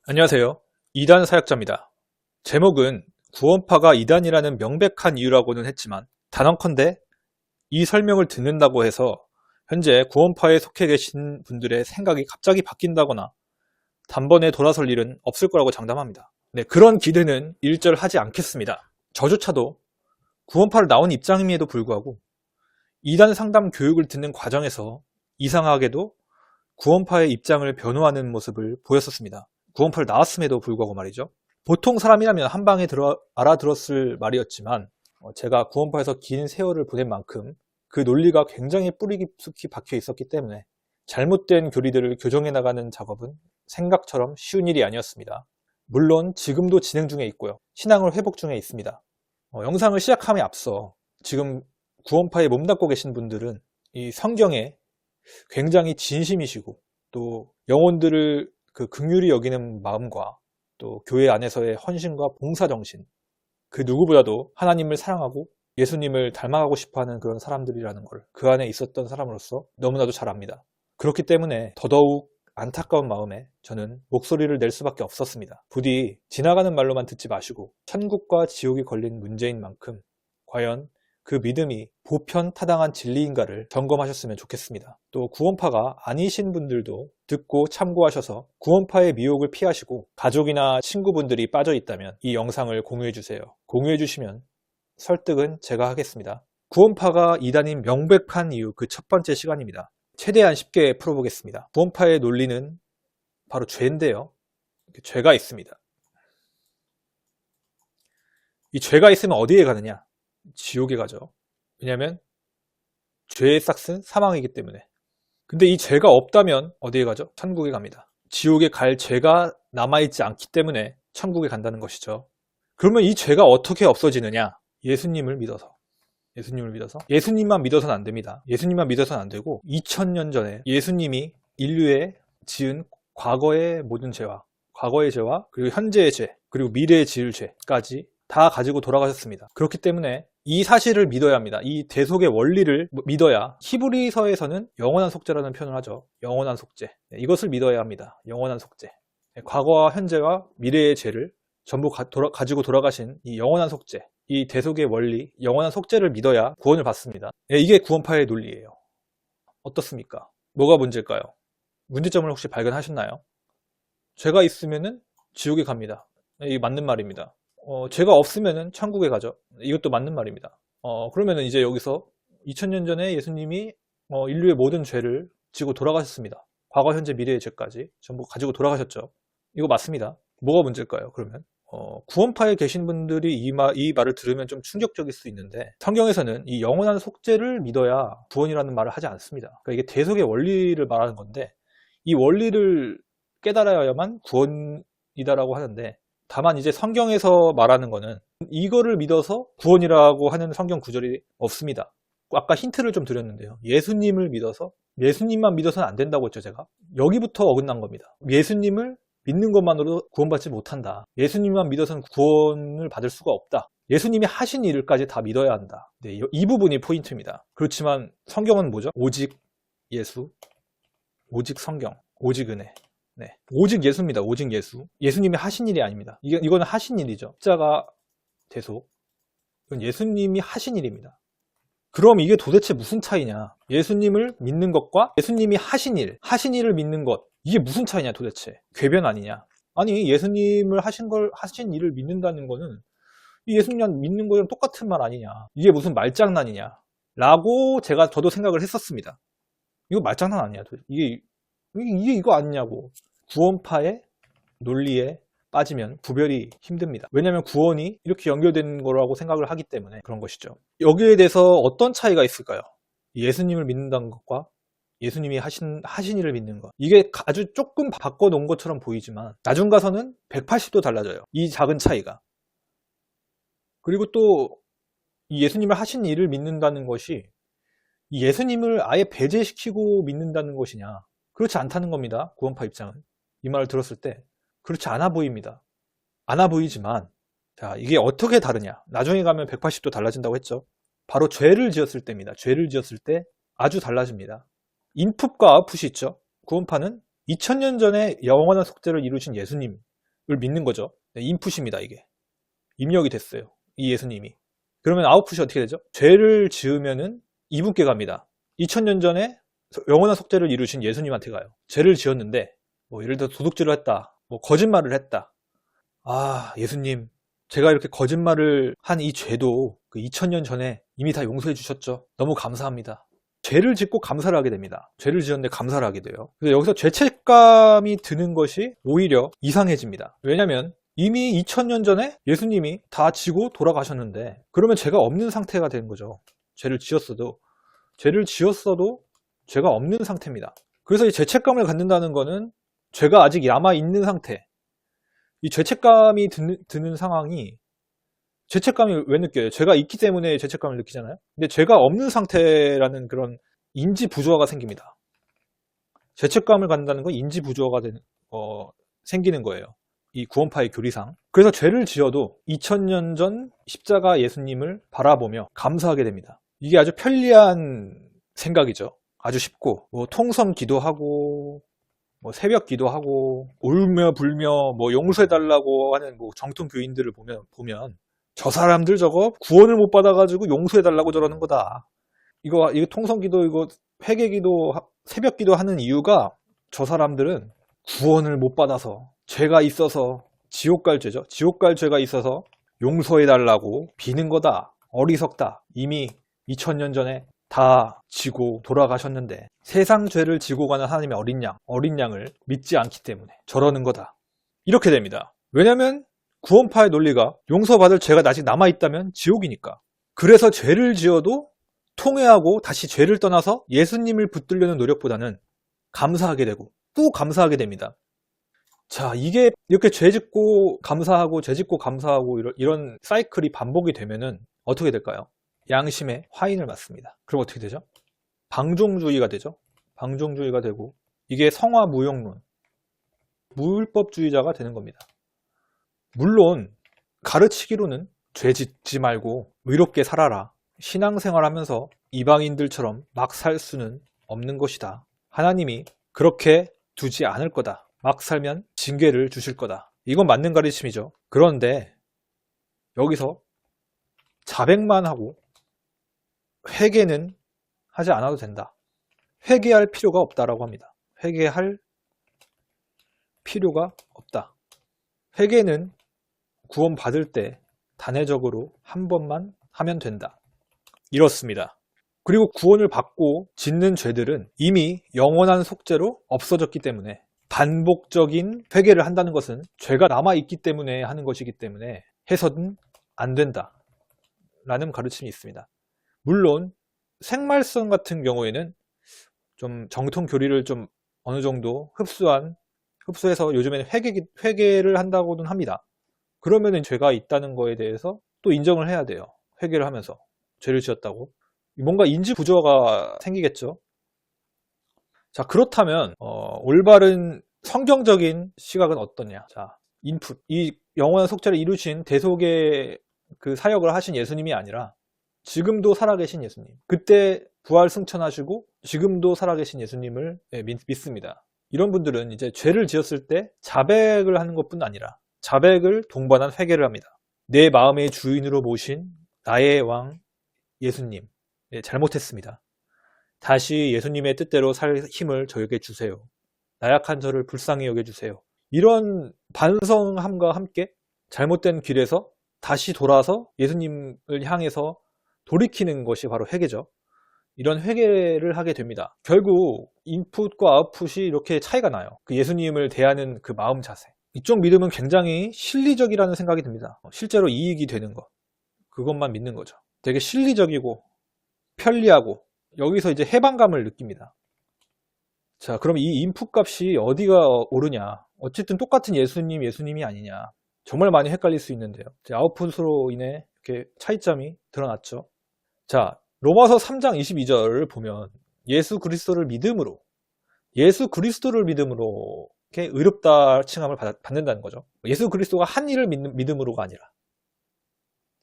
안녕하세요. 이단 사역자입니다. 제목은 구원파가 이단이라는 명백한 이유라고는 했지만 단언컨대 이 설명을 듣는다고 해서 현재 구원파에 속해 계신 분들의 생각이 갑자기 바뀐다거나 단번에 돌아설 일은 없을 거라고 장담합니다. 네, 그런 기대는 일절하지 않겠습니다. 저조차도 구원파를 나온 입장임에도 불구하고 이단 상담 교육을 듣는 과정에서 이상하게도 구원파의 입장을 변호하는 모습을 보였었습니다. 구원파를 나왔음에도 불구하고 말이죠. 보통 사람이라면 한 방에 알아들었을 말이었지만 제가 구원파에서 긴 세월을 보낸 만큼 그 논리가 굉장히 뿌리 깊숙이 박혀 있었기 때문에 잘못된 교리들을 교정해 나가는 작업은 생각처럼 쉬운 일이 아니었습니다. 물론 지금도 진행 중에 있고요. 신앙을 회복 중에 있습니다. 영상을 시작함에 앞서 지금 구원파에 몸담고 계신 분들은 이 성경에 굉장히 진심이시고 또 영혼들을 긍휼히 여기는 마음과 또 교회 안에서의 헌신과 봉사정신, 그 누구보다도 하나님을 사랑하고 예수님을 닮아가고 싶어하는 그런 사람들이라는 걸 그 안에 있었던 사람으로서 너무나도 잘 압니다. 그렇기 때문에 더더욱 안타까운 마음에 저는 목소리를 낼 수밖에 없었습니다. 부디 지나가는 말로만 듣지 마시고 천국과 지옥이 걸린 문제인 만큼 과연 그 믿음이 보편타당한 진리인가를 점검하셨으면 좋겠습니다. 또 구원파가 아니신 분들도 듣고 참고하셔서 구원파의 미혹을 피하시고 가족이나 친구분들이 빠져 있다면 이 영상을 공유해 주세요. 공유해 주시면 설득은 제가 하겠습니다. 구원파가 이단인 명백한 이유 그 첫 번째 시간입니다. 최대한 쉽게 풀어보겠습니다. 구원파의 논리는 바로 죄인데요. 죄가 있습니다. 이 죄가 있으면 어디에 가느냐? 지옥에 가죠. 왜냐하면 죄의 싹은 사망이기 때문에. 근데 이 죄가 없다면 어디에 가죠? 천국에 갑니다. 지옥에 갈 죄가 남아있지 않기 때문에 천국에 간다는 것이죠. 그러면 이 죄가 어떻게 없어지느냐? 예수님을 믿어서. 예수님만 믿어서는 안 됩니다. 예수님만 믿어서는 안 되고 2000년 전에 예수님이 인류에 지은 과거의 모든 죄와 그리고 현재의 죄 그리고 미래에 지을 죄까지 다 가지고 돌아가셨습니다. 그렇기 때문에 이 사실을 믿어야 합니다. 이 대속의 원리를 믿어야 히브리서에서는 영원한 속죄라는 표현을 하죠. 영원한 속죄. 이것을 믿어야 합니다. 영원한 속죄. 과거와 현재와 미래의 죄를 전부 가지고 돌아가신 이 영원한 속죄. 이 대속의 원리, 영원한 속죄를 믿어야 구원을 받습니다. 이게 구원파의 논리예요. 어떻습니까? 뭐가 문제일까요? 문제점을 혹시 발견하셨나요? 죄가 있으면은 지옥에 갑니다. 이게 맞는 말입니다. 죄가 없으면은 천국에 가죠. 이것도 맞는 말입니다. 그러면은 이제 여기서 2000년 전에 예수님이 인류의 모든 죄를 지고 돌아가셨습니다. 과거, 현재, 미래의 죄까지 전부 가지고 돌아가셨죠. 이거 맞습니다. 뭐가 문제일까요? 그러면 구원파에 계신 분들이 이 말을 들으면 좀 충격적일 수 있는데 성경에서는 이 영원한 속죄를 믿어야 구원이라는 말을 하지 않습니다. 그러니까 이게 대속의 원리를 말하는 건데 이 원리를 깨달아야만 구원이다라고 하는데 다만 이제 성경에서 말하는 거는 이거를 믿어서 구원이라고 하는 성경 구절이 없습니다. 아까 힌트를 좀 드렸는데요. 예수님을 믿어서 예수님만 믿어서는 안 된다고 했죠, 제가. 여기부터 어긋난 겁니다. 예수님을 믿는 것만으로 구원받지 못한다. 예수님만 믿어서는 구원을 받을 수가 없다. 예수님이 하신 일까지 다 믿어야 한다. 네, 이 부분이 포인트입니다. 그렇지만 성경은 뭐죠? 오직 예수, 오직 성경, 오직 은혜. 네, 오직 예수입니다. 오직 예수. 예수님이 하신 일이 아닙니다. 이거는 하신 일이죠. 십자가 대속. 이건 예수님이 하신 일입니다. 그럼 이게 도대체 무슨 차이냐? 예수님을 믿는 것과 예수님이 하신 일을 믿는 것. 이게 무슨 차이냐 도대체? 궤변 아니냐? 아니, 예수님을 하신 일을 믿는다는 거는 이 예수님 믿는 거랑 똑같은 말 아니냐? 이게 무슨 말장난이냐? 라고 저도 생각을 했었습니다. 이거 말장난 아니야. 이게 이거 아니냐고. 구원파의 논리에 빠지면 구별이 힘듭니다. 왜냐하면 구원이 이렇게 연결된 거라고 생각을 하기 때문에 그런 것이죠. 여기에 대해서 어떤 차이가 있을까요? 예수님을 믿는다는 것과 예수님이 하신 일을 믿는 것. 이게 아주 조금 바꿔놓은 것처럼 보이지만 나중 가서는 180도 달라져요. 이 작은 차이가. 그리고 또 이 예수님을 하신 일을 믿는다는 것이 이 예수님을 아예 배제시키고 믿는다는 것이냐? 그렇지 않다는 겁니다. 구원파 입장은. 이 말을 들었을 때 그렇지 않아 보입니다. 않아 보이지만 자, 이게 어떻게 다르냐? 나중에 가면 180도 달라진다고 했죠. 바로 죄를 지었을 때입니다. 죄를 지었을 때 아주 달라집니다. 인풋과 아웃풋이 있죠. 구원파는 2000년 전에 영원한 속죄를 이루신 예수님, 믿는 거죠. 네, 인풋입니다. 이게 입력이 됐어요. 이 예수님이. 그러면 아웃풋이 어떻게 되죠? 죄를 지으면은 이분께 갑니다. 2000년 전에 영원한 속죄를 이루신 예수님한테 가요. 죄를 지었는데 뭐 예를 들어 도둑질을 했다, 뭐 거짓말을 했다. 아, 예수님, 제가 이렇게 거짓말을 한 이 죄도 그 2000년 전에 이미 다 용서해 주셨죠. 너무 감사합니다. 죄를 짓고 감사를 하게 됩니다. 죄를 지었는데 감사를 하게 돼요. 그래서 여기서 죄책감이 드는 것이 오히려 이상해집니다. 왜냐하면 이미 2000년 전에 예수님이 다 지고 돌아가셨는데, 그러면 죄가 없는 상태가 되는 거죠. 죄를 지었어도 죄가 없는 상태입니다. 그래서 이 죄책감을 갖는다는 거는 죄가 아직 남아있는 상태, 이 죄책감이 드는 상황이, 죄책감이 왜 느껴요? 죄가 있기 때문에 죄책감을 느끼잖아요. 근데 죄가 없는 상태라는 그런 인지 부조화가 생깁니다. 죄책감을 갖는다는 건 인지 부조화가 생기는 거예요. 이 구원파의 교리상. 그래서 죄를 지어도 2000년 전 십자가 예수님을 바라보며 감사하게 됩니다. 이게 아주 편리한 생각이죠. 아주 쉽고, 뭐 통성 기도하고, 뭐 새벽 기도하고, 울며 불며 뭐 용서해달라고 하는 뭐 정통 교인들을 보면 저 사람들 저거 구원을 못 받아가지고 용서해달라고 저러는 거다. 이거 통성 기도, 이거 회개 기도, 새벽 기도 하는 이유가 저 사람들은 구원을 못 받아서, 죄가 있어서, 지옥 갈 죄죠. 지옥 갈 죄가 있어서 용서해달라고 비는 거다. 어리석다. 이미 2000년 전에 다 지고 돌아가셨는데 세상 죄를 지고 가는 하나님의 어린 양을 믿지 않기 때문에 저러는 거다. 이렇게 됩니다. 왜냐하면 구원파의 논리가 용서받을 죄가 아직 남아있다면 지옥이니까. 그래서 죄를 지어도 통회하고 다시 죄를 떠나서 예수님을 붙들려는 노력보다는 감사하게 되고 또 감사하게 됩니다. 자, 이게 이렇게 죄 짓고 감사하고 죄 짓고 감사하고 이런 사이클이 반복이 되면은 어떻게 될까요? 양심의 화인을 맞습니다. 그럼 어떻게 되죠? 방종주의가 되죠. 방종주의가 되고, 이게 성화무용론, 무율법주의자가 되는 겁니다. 물론 가르치기로는 죄 짓지 말고 의롭게 살아라, 신앙생활하면서 이방인들처럼 막 살 수는 없는 것이다, 하나님이 그렇게 두지 않을 거다, 막 살면 징계를 주실 거다, 이건 맞는 가르침이죠. 그런데 여기서 자백만 하고 회개는 하지 않아도 된다, 회개할 필요가 없다라고 합니다. 회개할 필요가 없다. 회개는 구원받을 때 단회적으로 한 번만 하면 된다, 이렇습니다. 그리고 구원을 받고 짓는 죄들은 이미 영원한 속죄로 없어졌기 때문에 반복적인 회개를 한다는 것은 죄가 남아있기 때문에 하는 것이기 때문에 해서는 안 된다 라는 가르침이 있습니다. 물론 생말씀 같은 경우에는 좀 정통 교리를 좀 어느 정도 흡수해서 요즘에는 회개를 한다고는 합니다. 그러면은 죄가 있다는 거에 대해서 또 인정을 해야 돼요. 회개를 하면서 죄를 지었다고. 뭔가 인지 부조화가 생기겠죠. 자, 그렇다면 올바른 성경적인 시각은 어떠냐? 자, 인풋, 이 영원한 속죄를 이루신 대속의 그 사역을 하신 예수님이 아니라 지금도 살아계신 예수님, 그때 부활 승천하시고 지금도 살아계신 예수님을 믿습니다. 이런 분들은 이제 죄를 지었을 때 자백을 하는 것뿐 아니라 자백을 동반한 회개를 합니다. 내 마음의 주인으로 모신 나의 왕 예수님, 잘못했습니다. 다시 예수님의 뜻대로 살 힘을 저에게 주세요. 나약한 저를 불쌍히 여겨주세요. 이런 반성함과 함께 잘못된 길에서 다시 돌아서 예수님을 향해서 돌이키는 것이 바로 회개죠. 이런 회개를 하게 됩니다. 결국 인풋과 아웃풋이 이렇게 차이가 나요. 그 예수님을 대하는 그 마음 자세. 이쪽 믿음은 굉장히 실리적이라는 생각이 듭니다. 실제로 이익이 되는 것, 그것만 믿는 거죠. 되게 실리적이고 편리하고 여기서 이제 해방감을 느낍니다. 자, 그럼 이 인풋 값이 어디가 옳으냐? 어쨌든 똑같은 예수님이 아니냐? 정말 많이 헷갈릴 수 있는데요. 아웃풋으로 인해 이렇게 차이점이 드러났죠. 자, 로마서 3장 22절을 보면 예수 그리스도를 믿음으로 이렇게 의롭다 칭함을 받는다는 거죠. 예수 그리스도가 한 일을 믿음으로가 아니라.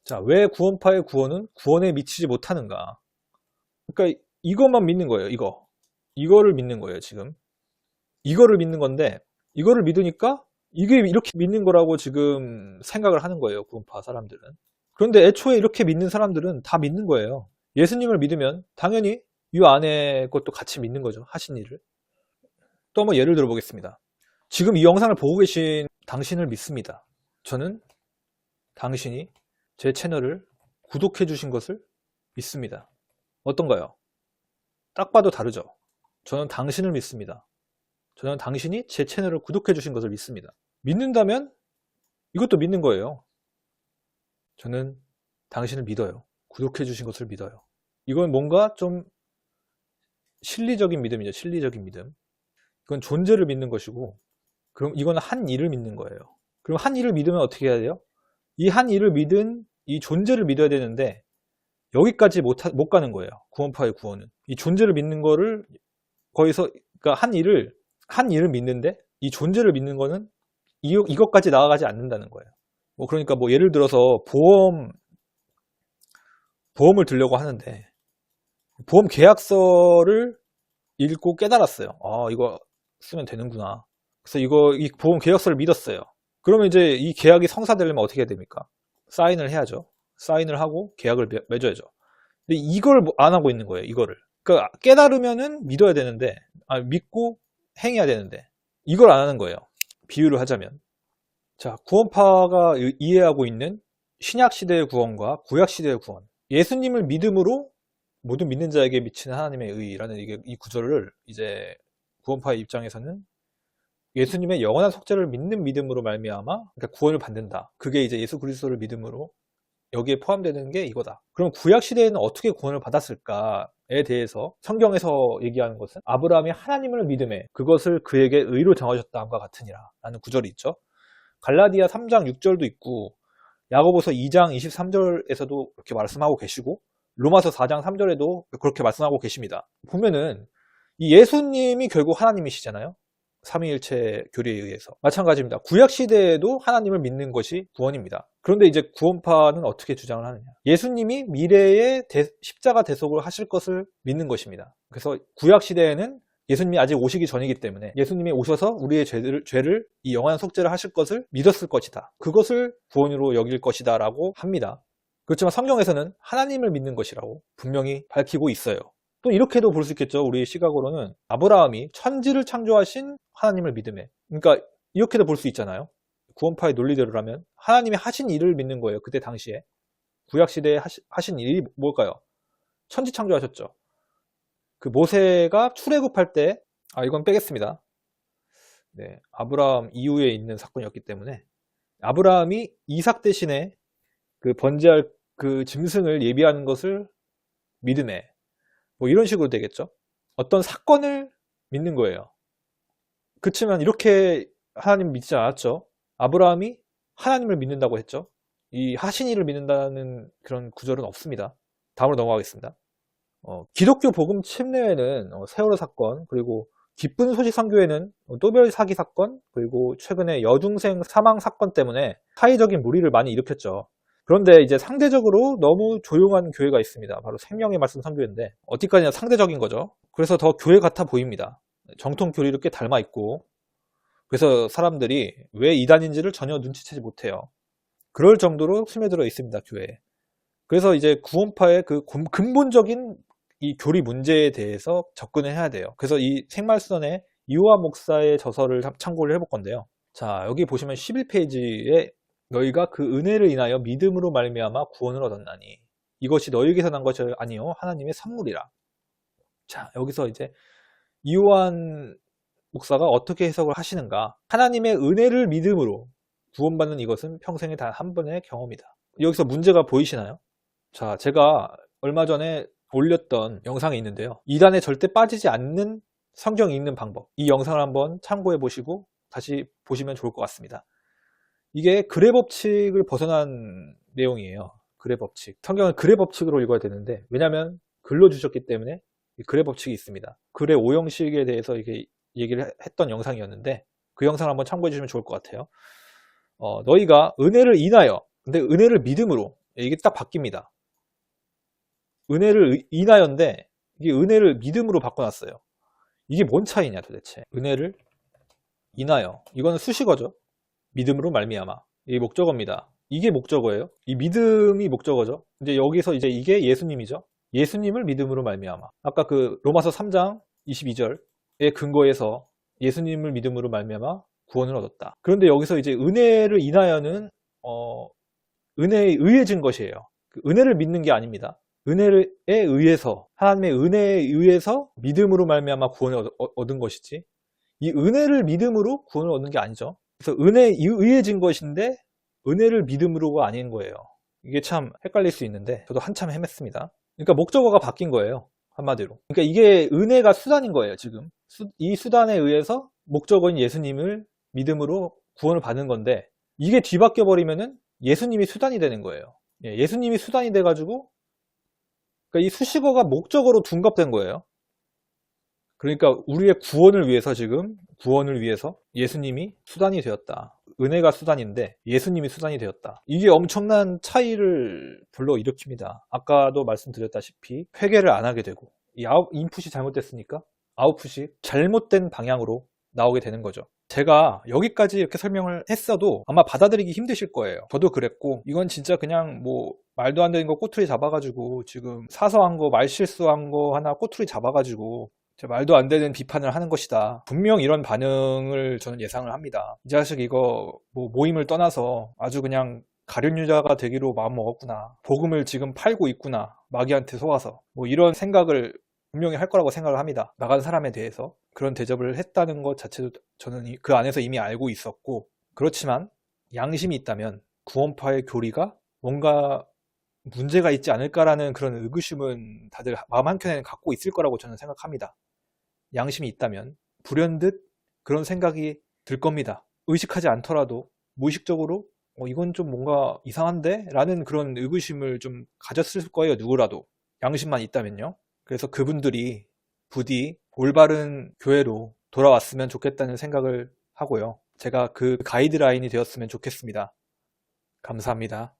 자, 왜 구원파의 구원은 구원에 미치지 못하는가? 그러니까 이것만 믿는 거예요. 이거를 믿는 거예요. 지금 이거를 믿는 건데, 이거를 믿으니까 이게 이렇게 믿는 거라고 지금 생각을 하는 거예요, 구원파 사람들은. 그런데 애초에 이렇게 믿는 사람들은 다 믿는 거예요. 예수님을 믿으면 당연히 이 안에 것도 같이 믿는 거죠, 하신 일을. 또 한번 예를 들어 보겠습니다. 지금 이 영상을 보고 계신 당신을 믿습니다. 저는 당신이 제 채널을 구독해 주신 것을 믿습니다. 어떤가요? 딱 봐도 다르죠? 저는 당신을 믿습니다. 저는 당신이 제 채널을 구독해 주신 것을 믿습니다. 믿는다면 이것도 믿는 거예요. 저는 당신을 믿어요. 구독해 주신 것을 믿어요. 이건 뭔가 좀 실리적인 믿음이죠. 실리적인 믿음. 이건 존재를 믿는 것이고, 그럼 이건 한 일을 믿는 거예요. 그럼 한 일을 믿으면 어떻게 해야 돼요? 이 한 일을 믿은 이 존재를 믿어야 되는데 여기까지 못 가는 거예요. 구원파의 구원은. 이 존재를 믿는 거를 거기서, 그러니까 한 일을 믿는데 이 존재를 믿는 거는 이것까지 나아가지 않는다는 거예요. 그러니까 예를 들어서 보험을 들려고 하는데 보험 계약서를 읽고 깨달았어요. 아, 이거 쓰면 되는구나. 그래서 이 보험 계약서를 믿었어요. 그러면 이제 이 계약이 성사되려면 어떻게 해야 됩니까? 사인을 해야죠. 사인을 하고 계약을 맺어야죠. 근데 이걸 안 하고 있는 거예요, 이거를. 그러니까 깨달으면은 믿어야 되는데, 믿고 행해야 되는데, 이걸 안 하는 거예요. 비유를 하자면. 자, 구원파가 이해하고 있는 신약시대의 구원과 구약시대의 구원. 예수님을 믿음으로 모든 믿는 자에게 미치는 하나님의 의라는 이 구절을 이제 구원파의 입장에서는 예수님의 영원한 속죄를 믿는 믿음으로 말미암아 그러니까 구원을 받는다. 그게 이제 예수 그리스도를 믿음으로 여기에 포함되는 게 이거다. 그럼 구약 시대에는 어떻게 구원을 받았을까에 대해서 성경에서 얘기하는 것은 아브라함이 하나님을 믿음에 그것을 그에게 의로 정하셨다함과 같으니라 라는 구절이 있죠. 갈라디아 3장 6절도 있고 야고보서 2장 23절에서도 그렇게 말씀하고 계시고 로마서 4장 3절에도 그렇게 말씀하고 계십니다. 보면은 이 예수님이 결국 하나님이시잖아요. 삼위일체 교리에 의해서. 마찬가지입니다. 구약시대에도 하나님을 믿는 것이 구원입니다. 그런데 이제 구원파는 어떻게 주장을 하느냐. 예수님이 미래에 십자가 대속을 하실 것을 믿는 것입니다. 그래서 구약시대에는 예수님이 아직 오시기 전이기 때문에 예수님이 오셔서 우리의 죄를 이 영원한 속죄를 하실 것을 믿었을 것이다. 그것을 구원으로 여길 것이다 라고 합니다. 그렇지만 성경에서는 하나님을 믿는 것이라고 분명히 밝히고 있어요. 또 이렇게도 볼 수 있겠죠. 우리 시각으로는 아브라함이 천지를 창조하신 하나님을 믿음에, 그러니까 이렇게도 볼 수 있잖아요. 구원파의 논리대로라면 하나님이 하신 일을 믿는 거예요. 그때 당시에 구약시대에 하신 일이 뭘까요? 천지 창조하셨죠. 그 모세가 출애굽할 때, 이건 빼겠습니다. 네, 아브라함 이후에 있는 사건이었기 때문에 아브라함이 이삭 대신에 그 번제할 그 짐승을 예비하는 것을 믿음에, 이런 식으로 되겠죠. 어떤 사건을 믿는 거예요. 그렇지만 이렇게 하나님 믿지 않았죠. 아브라함이 하나님을 믿는다고 했죠. 이 하신 일을 믿는다는 그런 구절은 없습니다. 다음으로 넘어가겠습니다. 기독교 복음 침례회는 세월호 사건, 그리고 기쁜 소식 선교회는 또별 사기 사건, 그리고 최근에 여중생 사망 사건 때문에 사회적인 물의를 많이 일으켰죠. 그런데 이제 상대적으로 너무 조용한 교회가 있습니다. 바로 생명의 말씀 선교회인데 어디까지나 상대적인 거죠. 그래서 더 교회 같아 보입니다. 정통 교리를 꽤 닮아 있고, 그래서 사람들이 왜 이단인지를 전혀 눈치채지 못해요. 그럴 정도로 스며들어 있습니다, 교회에. 그래서 이제 구원파의 그 근본적인 이 교리 문제에 대해서 접근을 해야 돼요. 그래서 이 생말선의 이호아 목사의 저서를 참고를 해볼 건데요. 자, 여기 보시면 11페이지에 너희가 그 은혜를 인하여 믿음으로 말미암아 구원을 얻었나니 이것이 너희에게서 난 것이 아니요 하나님의 선물이라. 자, 여기서 이제 이호안 목사가 어떻게 해석을 하시는가. 하나님의 은혜를 믿음으로 구원받는 이것은 평생에 단 한 번의 경험이다. 여기서 문제가 보이시나요? 자, 제가 얼마 전에 올렸던 영상이 있는데요. 이단에 절대 빠지지 않는 성경 읽는 방법. 이 영상을 한번 참고해 보시고 다시 보시면 좋을 것 같습니다. 이게 글의 법칙을 벗어난 내용이에요. 글의 법칙. 성경은 글의 법칙으로 읽어야 되는데, 왜냐하면 글로 주셨기 때문에 글의 법칙이 있습니다. 글의 오형식에 대해서 이게 얘기를 했던 영상이었는데 그 영상을 한번 참고해 주시면 좋을 것 같아요. 너희가 은혜를 인하여, 근데 은혜를 믿음으로, 이게 딱 바뀝니다. 은혜를 인하여인데 이게 은혜를 믿음으로 바꿔놨어요. 이게 뭔 차이냐 도대체. 은혜를 인하여, 이거는 수식어죠. 믿음으로 말미암아. 이게 목적어입니다. 이게 목적어예요. 이 믿음이 목적어죠. 이제 여기서 이제 이게 예수님이죠. 예수님을 믿음으로 말미암아. 아까 그 로마서 3장 22절의 근거에서 예수님을 믿음으로 말미암아 구원을 얻었다. 그런데 여기서 이제 은혜를 인하여는 은혜에 의해진 것이에요. 그 은혜를 믿는 게 아닙니다. 은혜에 의해서, 하나님의 은혜에 의해서 믿음으로 말미암아 구원을 얻은 것이지, 이 은혜를 믿음으로 구원을 얻는 게 아니죠. 그래서 은혜에 의해진 것인데 은혜를 믿음으로가 아닌 거예요. 이게 참 헷갈릴 수 있는데 저도 한참 헤맸습니다. 그러니까 목적어가 바뀐 거예요, 한마디로. 그러니까 이게 은혜가 수단인 거예요. 지금 이 수단에 의해서 목적어인 예수님을 믿음으로 구원을 받는 건데, 이게 뒤바뀌어 버리면은 예수님이 수단이 되는 거예요. 예수님이 수단이 돼가지고, 그러니까 이 수식어가 목적어로 둔갑된 거예요. 그러니까 우리의 구원을 위해서, 지금 구원을 위해서 예수님이 수단이 되었다. 은혜가 수단인데 예수님이 수단이 되었다. 이게 엄청난 차이를 불러일으킵니다. 아까도 말씀드렸다시피 회개를 안 하게 되고, 이 인풋이 잘못됐으니까 아웃풋이 잘못된 방향으로 나오게 되는 거죠. 제가 여기까지 이렇게 설명을 했어도 아마 받아들이기 힘드실 거예요. 저도 그랬고, 이건 진짜 그냥 뭐 말도 안 되는 거 꼬투리 잡아가지고, 지금 사서한 거, 말실수한 거 하나 꼬투리 잡아가지고 말도 안 되는 비판을 하는 것이다. 분명 이런 반응을 저는 예상을 합니다. 이 자식 이거 뭐 모임을 떠나서 아주 그냥 가룟유다가 되기로 마음먹었구나. 복음을 지금 팔고 있구나. 마귀한테 속아서. 뭐 이런 생각을 분명히 할 거라고 생각을 합니다. 나간 사람에 대해서 그런 대접을 했다는 것 자체도 저는 그 안에서 이미 알고 있었고, 그렇지만 양심이 있다면 구원파의 교리가 뭔가 문제가 있지 않을까라는 그런 의구심은 다들 마음 한켠에는 갖고 있을 거라고 저는 생각합니다. 양심이 있다면 불현듯 그런 생각이 들 겁니다. 의식하지 않더라도 무의식적으로 이건 좀 뭔가 이상한데? 라는 그런 의구심을 좀 가졌을 거예요. 누구라도. 양심만 있다면요. 그래서 그분들이 부디 올바른 교회로 돌아왔으면 좋겠다는 생각을 하고요. 제가 그 가이드라인이 되었으면 좋겠습니다. 감사합니다.